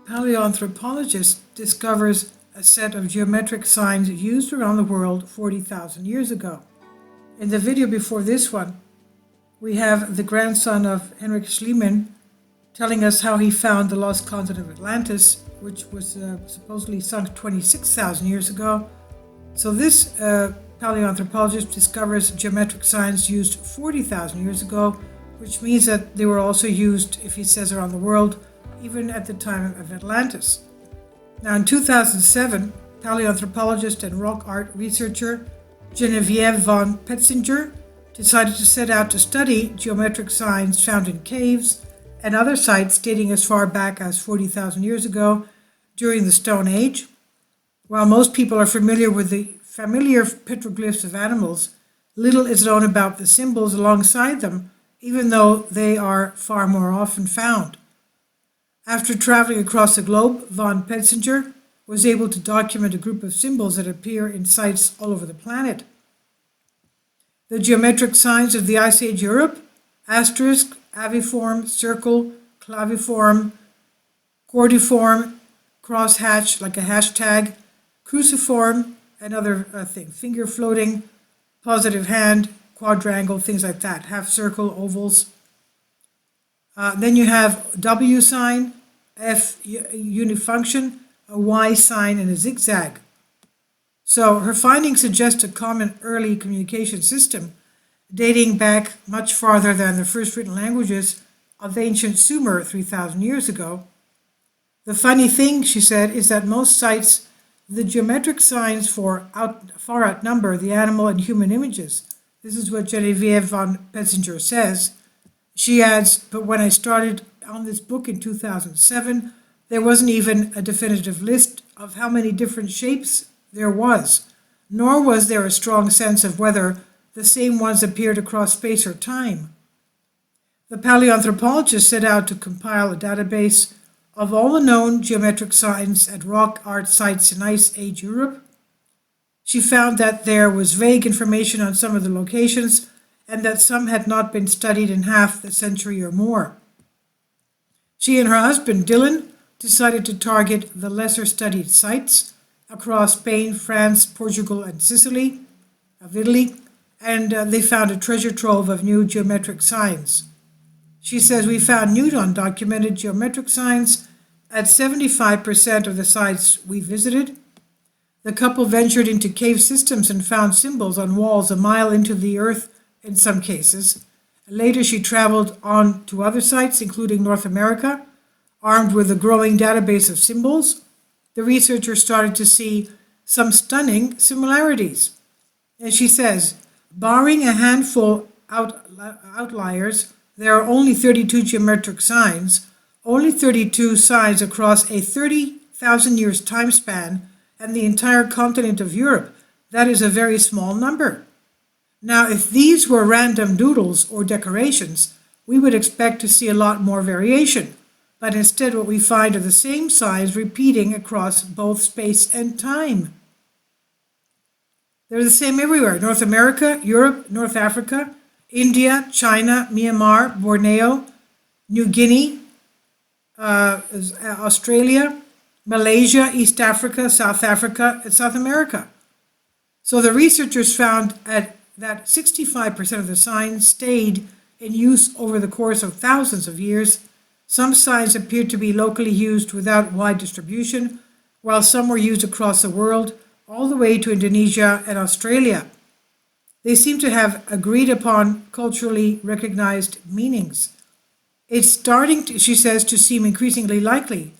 Paleoanthropologist discovers a set of geometric signs used around the world 40,000 years ago. In the video before this one, we have the grandson of Henrik Schliemann telling us how he found the lost continent of Atlantis, which was supposedly sunk 26,000 years ago. So this paleoanthropologist discovers geometric signs used 40,000 years ago, which means that they were also used, if he says around the world, even at the time of Atlantis. Now in 2007, paleoanthropologist and rock art researcher Genevieve von Petzinger decided to set out to study geometric signs found in caves and other sites dating as far back as 40,000 years ago during the Stone Age. While most people are familiar with the familiar petroglyphs of animals, little is known about the symbols alongside them, even though they are far more often found. After traveling across the globe, von Petzinger was able to document a group of symbols that appear in sites all over the planet. The geometric signs of the Ice Age Europe: asterisk, aviform, circle, claviform, cordiform, crosshatch like a hashtag, cruciform, another thing, finger floating, positive hand, quadrangle, things like that, half circle, ovals. Then you have W sign, F unifunction, a Y sign, and a zigzag. So her findings suggest a common early communication system dating back much farther than the first written languages of ancient Sumer 3,000 years ago. The funny thing, she said, is that most sites, the geometric signs far outnumber the animal and human images. This is what Genevieve von Petzinger says. She adds, but when I started on this book in 2007, there wasn't even a definitive list of how many different shapes there was, nor was there a strong sense of whether the same ones appeared across space or time. The paleoanthropologist set out to compile a database of all the known geometric signs at rock art sites in Ice Age Europe. She found that there was vague information on some of the locations, and that some had not been studied in half a century or more. She and her husband, Dylan, decided to target the lesser studied sites across Spain, France, Portugal, and Italy, and they found a treasure trove of new geometric signs. She says, we found new undocumented geometric signs at 75% of the sites we visited. The couple ventured into cave systems and found symbols on walls a mile into the earth in some cases. Later she traveled on to other sites, including North America. Armed with a growing database of symbols, the researcher started to see some stunning similarities. And she says, barring a handful outliers, there are only 32 geometric signs, only 32 signs across a 30,000 years time span and the entire continent of Europe. That is a very small number. Now, if these were random doodles or decorations, we would expect to see a lot more variation. But instead what we find are the same signs repeating across both space and time. They're the same everywhere: North America, Europe, North Africa, India, China, Myanmar, Borneo, New Guinea, Australia, Malaysia, East Africa, South Africa, and South America. So the researchers found that 65% of the signs stayed in use over the course of thousands of years. Some signs appeared to be locally used without wide distribution, while some were used across the world, all the way to Indonesia and Australia. They seem to have agreed upon culturally recognized meanings. It's starting to, she says, to seem increasingly likely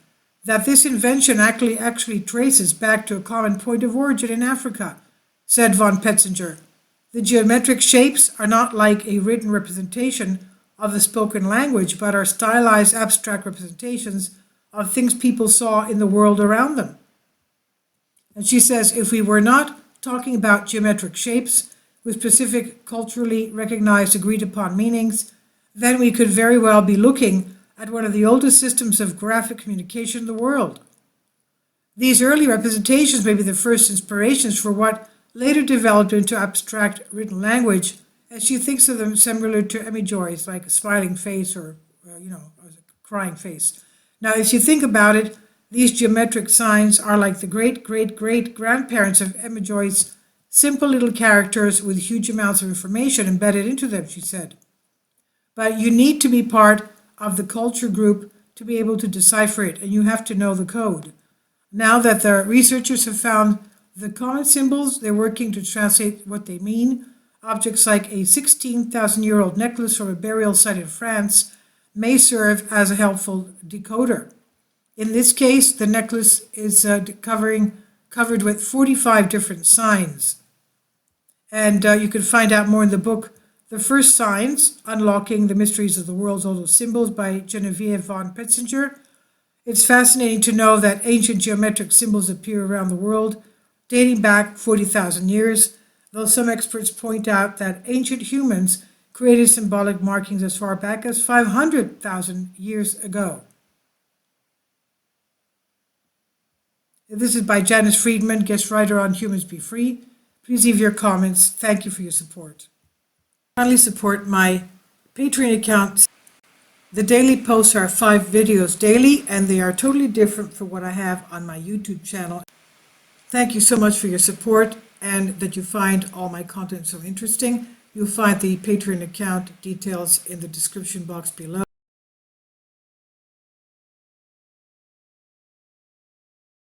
that this invention actually traces back to a common point of origin in Africa, said von Petzinger. The geometric shapes are not like a written representation of the spoken language, but are stylized abstract representations of things people saw in the world around them. And she says, if we were not talking about geometric shapes with specific culturally recognized agreed upon meanings, then we could very well be looking at one of the oldest systems of graphic communication in the world. These early representations may be the first inspirations for what later developed into abstract written language, and she thinks of them similar to imageries like a smiling face or a crying face. Now, if you think about it, these geometric signs are like the great-great-great-grandparents of imagoids, simple little characters with huge amounts of information embedded into them, she said. But you need to be part of the culture group to be able to decipher it, and you have to know the code. Now that the researchers have found the common symbols, they're working to translate what they mean. Objects like a 16,000-year-old necklace from a burial site in France may serve as a helpful decoder. In this case, the necklace is covered with 45 different signs. And you can find out more in the book, The First Signs, Unlocking the Mysteries of the World's Oldest Symbols by Genevieve von Petzinger. It's fascinating to know that ancient geometric symbols appear around the world, dating back 40,000 years, though some experts point out that ancient humans created symbolic markings as far back as 500,000 years ago. This is by Janice Friedman, guest writer on Humans Be Free. Please leave your comments. Thank you for your support. Kindly support my Patreon account. The daily posts are 5 videos daily, and they are totally different from what I have on my YouTube channel. Thank you so much for your support and that you find all my content so interesting. You'll find the Patreon account details in the description box below.